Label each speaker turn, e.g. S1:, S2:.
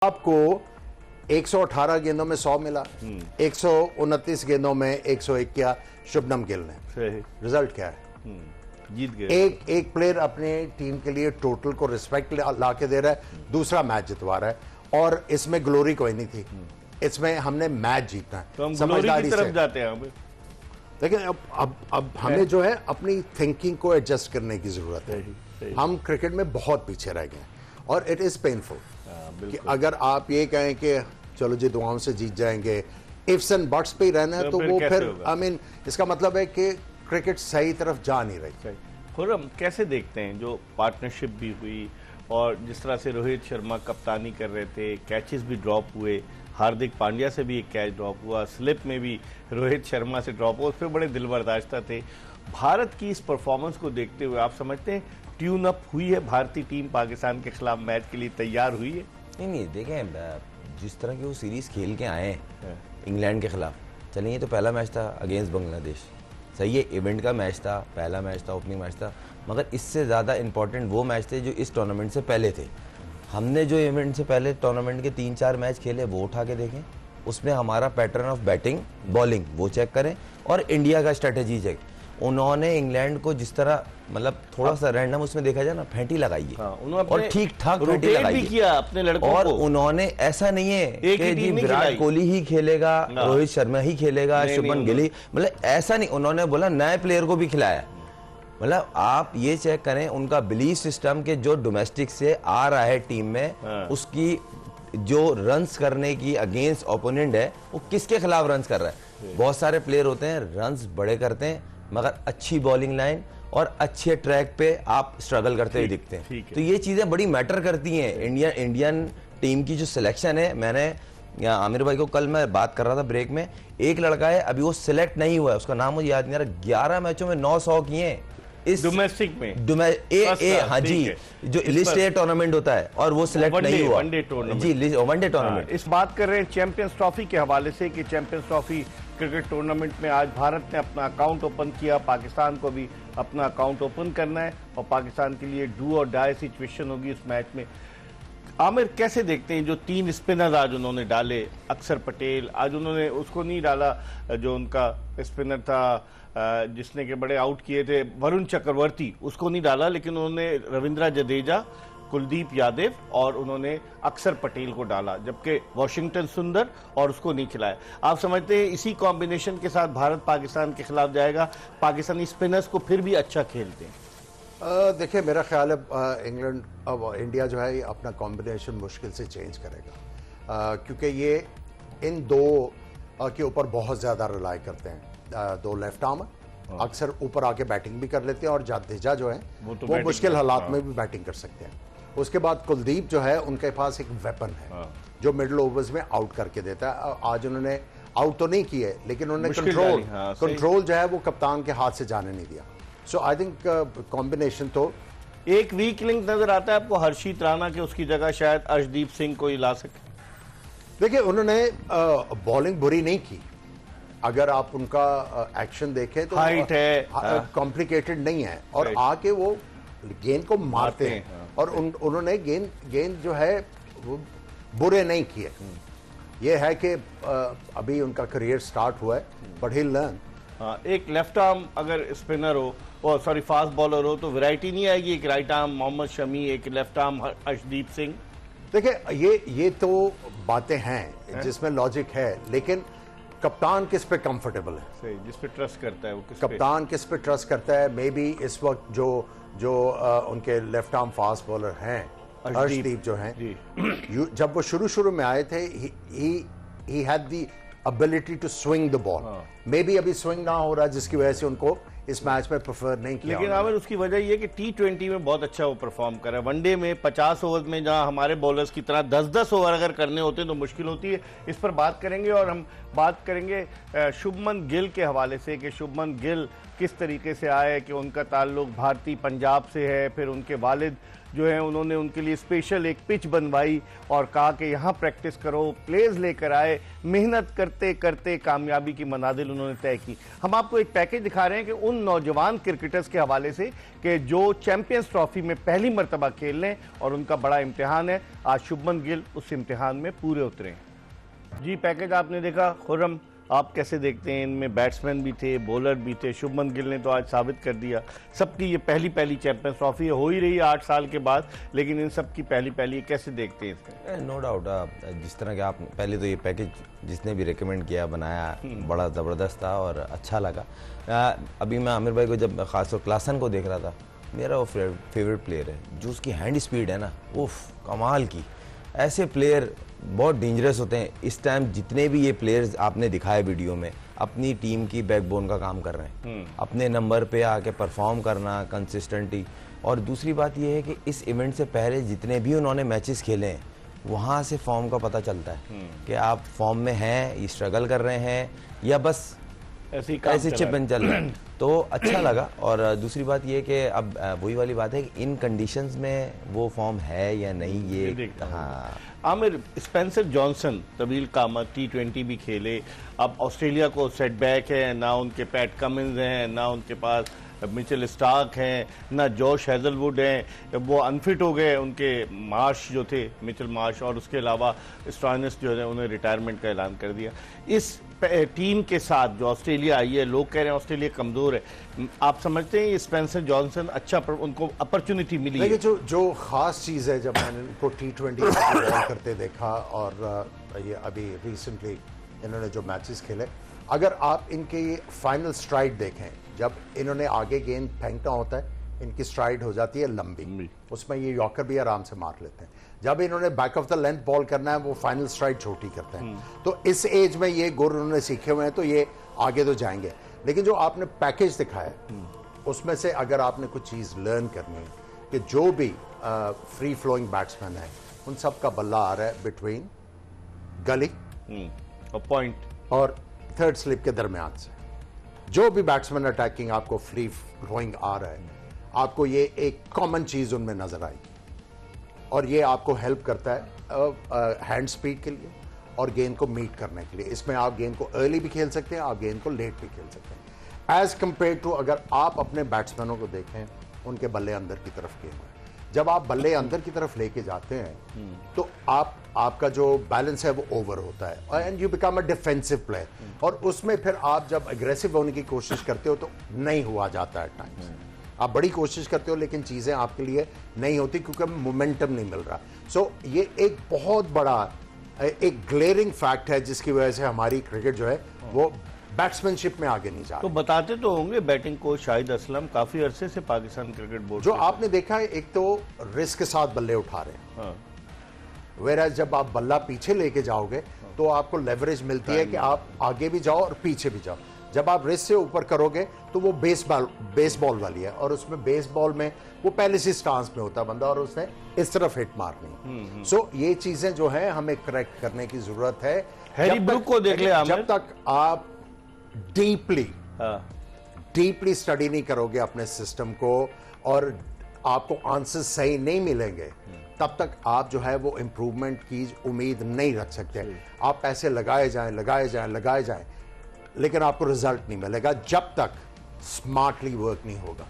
S1: आपको 118 गेंदों में 100 मिला, 129 गेंदों में 101 किया शुभमन गिल ने। रिजल्ट क्या है?
S2: जीत गए।
S1: एक प्लेयर अपने टीम के लिए टोटल को रिस्पेक्ट ला के दे रहा है, दूसरा मैच जितवा रहा है, और इसमें ग्लोरी कोई नहीं थी, इसमें हमने मैच जीतना है।
S2: तो हम ग्लोरी की तरफ जाते हैं।
S1: लेकिन अब हमें जो है अपनी थिंकिंग को एडजस्ट करने की जरूरत है। हम क्रिकेट में बहुत पीछे रह गए और इट इज पेनफुल कि अगर आप ये कहें कि चलो जी दुआओं से जीत जाएंगे, इफ्स एंड बट्स पे ही रहना है, तो वो फिर आई मीन इसका मतलब है कि क्रिकेट सही तरफ जा नहीं रही।
S2: खुर्रम, कैसे देखते हैं जो पार्टनरशिप भी हुई और जिस तरह से रोहित शर्मा कप्तानी कर रहे थे, कैचेस भी ड्रॉप हुए, हार्दिक पांड्या से भी एक कैच ड्रॉप हुआ, स्लिप में भी रोहित शर्मा से ड्रॉप हुआ, उस पर बड़े दिल बर्दाश्ता थे। भारत की इस परफॉर्मेंस को देखते हुए आप समझते हैं ट्यून अप हुई है भारतीय टीम, पाकिस्तान के खिलाफ मैच के लिए तैयार हुई है?
S3: नहीं, देखें जिस तरह की वो सीरीज खेल के आए हैं इंग्लैंड के खिलाफ, चलिए ये तो पहला मैच था अगेंस्ट बांग्लादेश, सही है, इवेंट का मैच था, पहला मैच था, ओपनिंग मैच था, मगर इससे ज़्यादा इंपॉर्टेंट वो मैच थे जो इस टूर्नामेंट से पहले थे। हमने जो इवेंट से पहले टूर्नामेंट के 3-4 मैच खेले वो उठा के देखें, उसमें हमारा पैटर्न ऑफ बैटिंग बॉलिंग वो चेक करें, और इंडिया का स्ट्रेटेजी चेक। उन्होंने इंग्लैंड को जिस तरह मतलब थोड़ा सा रैंडम उसमें देखा जाए ना, फेंटी लगाई है, और ठीक ठाक फेंटी लगाई
S2: किया अपने लड़कों
S3: और
S2: को।
S3: उन्होंने ऐसा नहीं है कि जी विराट कोहली ही खेलेगा, रोहित शर्मा ही खेलेगा, शुभमन गिल ही, मतलब ऐसा नहीं, उन्होंने बोला नए प्लेयर को भी खिलाया। मतलब आप ये चेक करें उनका बिलीफ सिस्टम के जो डोमेस्टिक से आ रहा है टीम में, उसकी जो रन्स करने की अगेंस्ट ओपोनेंट है वो किसके खिलाफ रन्स कर रहा है। बहुत सारे प्लेयर होते हैं रन्स बड़े करते हैं, मगर अच्छी बॉलिंग लाइन और अच्छे ट्रैक पे आप स्ट्रगल करते हुए दिखते हैं। तो ये चीजें बड़ी मैटर करती हैं। इंडियन टीम की जो सिलेक्शन है, मैंने आमिर भाई को कल मैं बात कर रहा था ब्रेक में, एक लड़का है अभी वो सिलेक्ट नहीं हुआ है, उसका नाम मुझे याद नहीं आ रहा, 11 मैचों में 900 किए हैं इस
S2: डोमेस्टिक में,
S3: हाँ जी, जो लिस्ट ए टूर्नामेंट होता है, और वो सिलेक्ट नहीं हुआ
S2: वनडे टूर्नामेंट
S3: जी, वनडे टूर्नामेंट।
S2: इस बात कर रहे हैं चैंपियंस ट्रॉफी के हवाले से कि चैंपियंस ट्रॉफी क्रिकेट टूर्नामेंट में आज भारत ने अपना अकाउंट ओपन किया, पाकिस्तान को भी अपना अकाउंट ओपन करना है और पाकिस्तान के लिए डू और डाई सिचुएशन होगी इस मैच में। आमिर, कैसे देखते हैं जो 3 स्पिनर आज उन्होंने डाले, अक्षर पटेल, आज उन्होंने उसको नहीं डाला जो उनका स्पिनर था जिसने के बड़े आउट किए थे, वरुण चक्रवर्ती, उसको नहीं डाला, लेकिन उन्होंने रविंद्र जडेजा, कुलदीप यादव और उन्होंने अक्षर पटेल को डाला, जबकि वॉशिंगटन सुंदर और उसको नहीं खिलाया। आप समझते हैं इसी कॉम्बिनेशन के साथ भारत पाकिस्तान के खिलाफ जाएगा? पाकिस्तानी स्पिनर्स को फिर भी अच्छा खेलते हैं।
S1: देखिए मेरा ख्याल है इंग्लैंड अब इंडिया जो है अपना कॉम्बिनेशन मुश्किल से चेंज करेगा, क्योंकि ये इन दो के ऊपर बहुत ज़्यादा रिलाई करते हैं। दो लेफ्ट आर्म अक्सर ऊपर आके बैटिंग भी कर लेते हैं, और जडेजा जो है वो मुश्किल हालात में भी बैटिंग कर सकते हैं। उसके बाद कुलदीप जो है उनके पास एक वेपन है जो मिडिल ओवर्स में आउट करके देता है। आज उन्होंने आउट तो नहीं किए, लेकिन उन्होंने कंट्रोल जो है वो कप्तान के हाथ से जाने नहीं दिया। सो आई थिंक कॉम्बिनेशन तो
S2: एक वीक लिंक नजर आता है आपको हर्षित राणा के, उसकी जगह शायद अर्शदीप सिंह को ही ला सके।
S1: देखिए उन्होंने बॉलिंग बुरी नहीं की, अगर आप उनका एक्शन देखें तो
S2: हाइट है,
S1: कॉम्प्लिकेटेड नहीं है, और आके वो गेंद को मारते हैं, और उन्होंने गेंद जो है वो बुरे नहीं किए। ये है कि अभी उनका करियर स्टार्ट हुआ है, बट ही लर्न।
S2: एक लेफ्ट आर्म अगर स्पिनर हो, और सॉरी फास्ट बॉलर हो, तो वैरायटी नहीं आएगी? एक राइट आर्म मोहम्मद शमी, एक लेफ्ट आर्म अर्शदीप सिंह।
S1: देखिए ये तो बातें हैं जिसमें लॉजिक है, लेकिन कप्तान किस पे कंफर्टेबल है,
S2: सही, जिस पे ट्रस्ट करता है वो
S1: कप्तान किस पे ट्रस्ट करता है। मे बी इस वक्त जो उनके लेफ्ट आर्म फास्ट बॉलर हैं अर्शदीप जो हैं, जब वो शुरू में आए थे he had the ability to swing the ball. Maybe अभी स्विंग ना हो रहा, जिसकी वजह से उनको इस मैच में प्रेफर नहीं किया।
S2: लेकिन आमिर उसकी वजह यह कि T20 में बहुत अच्छा वो परफॉर्म कर रहा है। वनडे में 50 ओवर में जहां हमारे बॉलर्स की तरह 10-10 ओवर अगर करने होते हैं तो मुश्किल होती है। इस पर बात करेंगे, और हम बात करेंगे शुभमन गिल के हवाले से कि शुभमन गिल किस तरीके से आए, कि उनका ताल्लुक भारतीय पंजाब से है, फिर उनके वालिद जो है उन्होंने उनके लिए स्पेशल एक पिच बनवाई और कहा कि यहाँ प्रैक्टिस करो, प्लेयर्स लेकर आए, मेहनत करते करते कामयाबी की मनाजिल उन्होंने तय की। हम आपको एक पैकेज दिखा रहे हैं कि उन नौजवान क्रिकेटर्स के हवाले से कि जो चैंपियंस ट्रॉफी में पहली मरतबा खेल रहे हैं और उनका बड़ा इम्तिहान है। आज शुभमन गिल उस इम्तिहान में पूरे उतरे हैं। जी, पैकेज आपने देखा। खुर्रम, आप कैसे देखते हैं? इनमें बैट्समैन भी थे, बॉलर भी थे। शुभमन गिल ने तो आज साबित कर दिया, सबकी ये पहली चैंपियंस ट्रॉफी हो ही रही है 8 साल के बाद, लेकिन इन सब की पहली कैसे देखते हैं इसमें?
S3: नो डाउट, जिस तरह के आप पहले तो ये पैकेज जिसने भी रिकमेंड किया बनाया बड़ा ज़बरदस्त था और अच्छा लगा। अभी मैं आमिर भाई को जब खासतौर क्लासन को देख रहा था, मेरा वो फेवरेट प्लेयर है। जो उसकी हैंड स्पीड है ना, उफ कमाल की। ऐसे प्लेयर बहुत डेंजरस होते हैं। इस टाइम जितने भी ये प्लेयर्स आपने दिखाए वीडियो में, अपनी टीम की बैकबोन का काम कर रहे हैं, अपने नंबर पे आके परफॉर्म करना कंसिस्टेंटली। और दूसरी बात ये है कि इस इवेंट से पहले जितने भी उन्होंने मैचेस खेले हैं, वहाँ से फॉर्म का पता चलता है कि आप फॉर्म में हैं, स्ट्रगल कर रहे हैं या बस ऐसे चिपन चल रहा है। तो अच्छा लगा। और दूसरी बात ये कि अब वही वाली बात है कि इन कंडीशंस में वो फॉर्म है या नहीं, ये हाँ।
S2: आमिर, स्पेंसर जॉनसन तवील कामत T20 भी खेले, अब ऑस्ट्रेलिया को सेटबैक है, ना उनके पैट कमिंस हैं, ना उनके पास मिचेल स्टार्क हैं, ना जॉश हेजलवुड हैं, वो अनफिट हो गए। उनके मार्श जो थे, मिचेल मार्श, और उसके अलावा स्टॉइनिस जो है उन्हें रिटायरमेंट का ऐलान कर दिया। इस टीम के साथ जो ऑस्ट्रेलिया आई है, लोग कह रहे हैं ऑस्ट्रेलिया कमज़ोर है, आप समझते हैं स्पेंसर जॉनसन अच्छा उनको अपॉर्चुनिटी मिली है?
S1: जो खास चीज़ है, जब मैंने इनको T20 बॉल करते देखा और ये अभी रिसेंटली इन्होंने जो मैचेस खेले, अगर आप इनके फाइनल स्ट्राइड देखें, जब इन्होंने आगे गेंद फेंकना होता है, इनकी स्ट्राइड हो जाती है लंबी, उसमें ये यॉर्कर भी आराम से मार लेते हैं। जब इन्होंने back of the length ball करना है, वो फाइनल स्ट्राइड छोटी करते हैं। तो इस एज में ये गुर उन्होंने सीखे हुए हैं, तो ये आगे तो जाएंगे। लेकिन जो आपने पैकेज दिखाया, उसमें से अगर आपने कुछ चीज़ लर्न करनी है कि जो भी फ्री फ्लोइंग बैट्समैन है, उन सब का बल्ला आ रहा है बिटवीन गली
S2: और पॉइंट और
S1: थर्ड स्लिप के दरमियान से। जो भी बैट्समैन अटैकिंग आपको फ्री फ्लोइंग आ रहा है, आपको ये एक कॉमन चीज़ उनमें नजर आएगी और ये आपको हेल्प करता है हैंड स्पीड के लिए और गेंद को मीट करने के लिए। इसमें आप गेंद को अर्ली भी खेल सकते हैं, आप गेंद को लेट भी खेल सकते हैं। एज कंपेयर टू अगर आप अपने बैट्समैनों को देखें, उनके बल्ले अंदर की तरफ किए हुए हैं। जब आप बल्ले अंदर की तरफ लेके जाते हैं तो आपका जो बैलेंस है वो ओवर होता है and you become a defensive player. और उसमें फिर आप जब एग्रेसिव होने की कोशिश करते हो तो नहीं हुआ जाता है टाइम्स। आप बड़ी कोशिश करते हो लेकिन चीज़ें आपके लिए नहीं होती क्योंकि मोमेंटम नहीं मिल रहा। सो ये एक बहुत बड़ा एक ग्लेयरिंग फैक्ट है जिसकी वजह से हमारी क्रिकेट जो है वो बैट्समैनशिप में आगे नहीं जा रहा।
S2: तो बताते तो होंगे बैटिंग कोच शाहिद असलम काफी अरसे से पाकिस्तान क्रिकेट बोर्ड
S1: जो आपने देखा है, एक तो रिस्क के साथ बल्ले उठा रहे हैं।
S2: हाँ।
S1: वेराज जब आप बल्ला पीछे लेके जाओगे तो आपको लेवरेज मिलती है कि आप आगे भी जाओ और पीछे भी जाओ। जब आप रिस्क से ऊपर करोगे तो वो बेस बॉल वाली है और उसमें बेस बॉल में वो पहले से स्टांस में होता बंदा और उसने इस तरफ हिट मारनी। सो ये चीजें जो है हमें करेक्ट करने की जरूरत है।
S2: हैरी ब्रूक को देख ले,
S1: जब तक आप डीपली स्टडी नहीं करोगे अपने सिस्टम को और आपको आंसर सही नहीं मिलेंगे, तब तक आप जो है वो इंप्रूवमेंट की उम्मीद नहीं रख सकते। आप पैसे लगाए जाएं, लेकिन आपको रिजल्ट नहीं मिलेगा जब तक स्मार्टली वर्क नहीं होगा।